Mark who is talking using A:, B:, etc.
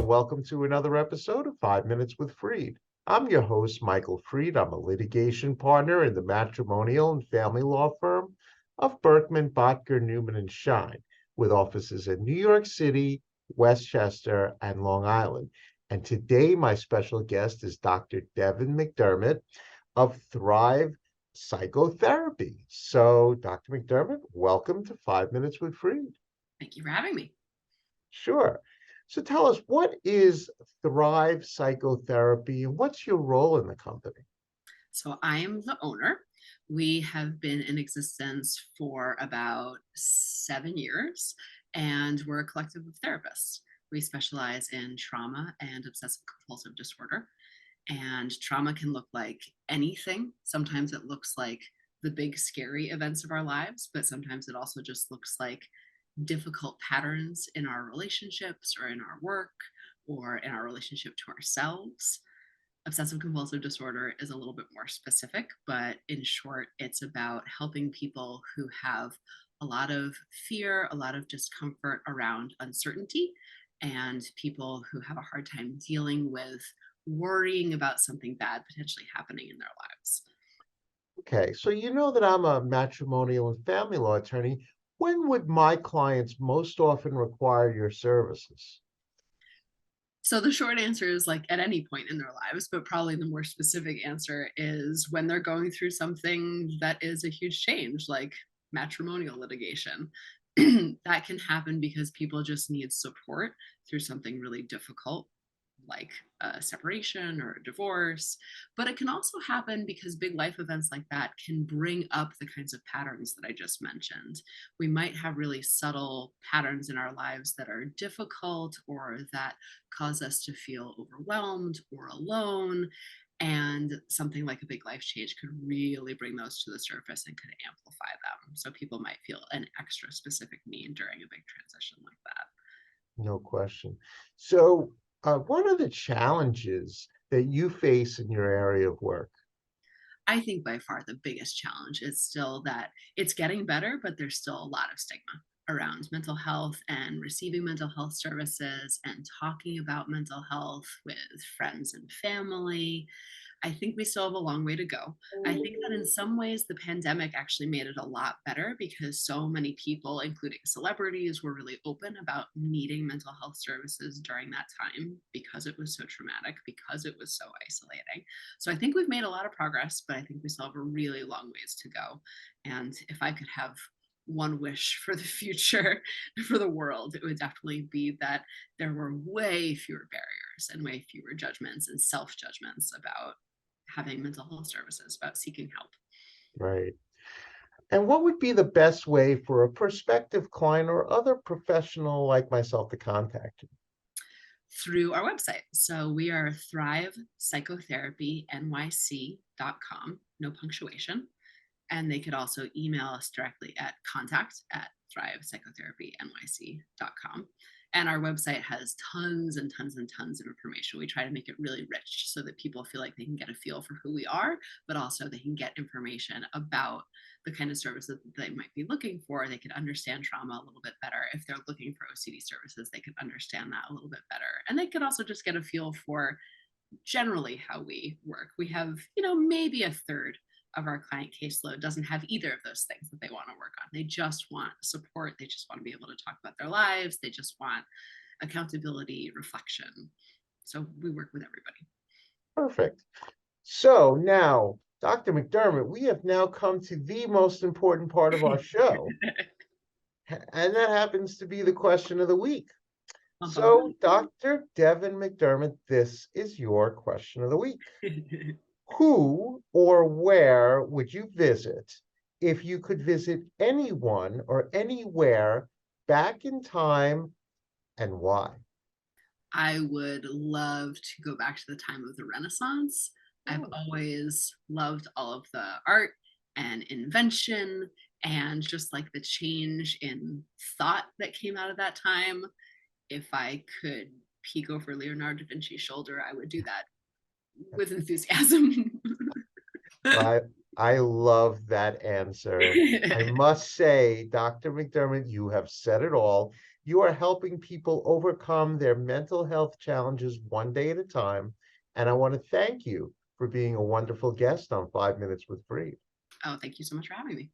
A: welcome to another episode of 5 Minutes with Freed. I'm your host, Michael Freed. I'm a litigation partner in the matrimonial and family law firm of Berkman, Botker, Newman, and Shine, with offices in New York City, Westchester, and Long Island. And today, my special guest is Dr. Devon MacDermott of Thrive Psychotherapy. So, Dr. MacDermott, welcome to 5 Minutes with Freed.
B: Thank you for having me.
A: Sure. So tell us, what is Thrive Psychotherapy and what's your role in the company?
B: So I am the owner. We have been in existence for about 7 years, and we're a collective of therapists. We specialize in trauma and obsessive compulsive disorder. And trauma can look like anything. Sometimes it looks like the big scary events of our lives, but sometimes it also just looks like difficult patterns in our relationships or in our work or in our relationship to ourselves. Obsessive compulsive disorder is a little bit more specific, but in short, it's about helping people who have a lot of fear, a lot of discomfort around uncertainty, and people who have a hard time dealing with worrying about something bad potentially happening in their lives.
A: Okay, so you know that I'm a matrimonial and family law attorney. When would my clients most often require your services?
B: So the short answer is like at any point in their lives, but probably the more specific answer is when they're going through something that is a huge change, like matrimonial litigation. That can happen because people just need support through something really difficult, like a separation or a divorce. But it can also happen because big life events like that can bring up the kinds of patterns that I just mentioned. We might have really subtle patterns in our lives that are difficult or that cause us to feel overwhelmed or alone. And something like a big life change could really bring those to the surface and could amplify them. So people might feel an extra specific need during a big transition like that.
A: No question. So, what are the challenges that you face in your area of work?
B: I think by far the biggest challenge is still that it's getting better, but there's still a lot of stigma around mental health and receiving mental health services and talking about mental health with friends and family. I think we still have a long way to go. I think that in some ways, the pandemic actually made it a lot better because so many people, including celebrities, were really open about needing mental health services during that time because it was so traumatic, because it was so isolating. So I think we've made a lot of progress, but I think we still have a really long ways to go. And if I could have one wish for the future for the world, it would definitely be that there were way fewer barriers and way fewer judgments and self judgments about having mental health services, about seeking help.
A: Right. And what would be the best way for a prospective client or other professional like myself to contact you?
B: Through our website. So we are Thrive Psychotherapy NYC.com, no punctuation. And they could also email us directly at contact@thrivepsychotherapynyc.com. And our website has tons and tons and tons of information. We try to make it really rich so that people feel like they can get a feel for who we are, but also they can get information about the kind of services that they might be looking for. They can understand trauma a little bit better. If they're looking for OCD services, they can understand that a little bit better. And they could also just get a feel for generally how we work. We have, maybe a third of our client caseload doesn't have either of those things that they want to work on. They just want support. They just want to be able to talk about their lives. They just want accountability, reflection. So we work with everybody.
A: Perfect. So now, Dr. MacDermott, we have now come to the most important part of our show, and that happens to be the question of the week. So, Dr. Devon MacDermott, this is your question of the week. Who or where would you visit if you could visit anyone or anywhere back in time, and why?
B: I would love to go back to the time of the Renaissance. I've
A: Oh,
B: always loved all of the art and invention and just like the change in thought that came out of that time. If I could peek over Leonardo da Vinci's shoulder, I would do that with enthusiasm.
A: I I love that answer. I must say, Dr. MacDermott, you have said it all. You are helping people overcome their mental health challenges one day at a time. And I want to thank you for being a wonderful guest on 5 Minutes with Bree.
B: Oh, thank you so much for having me.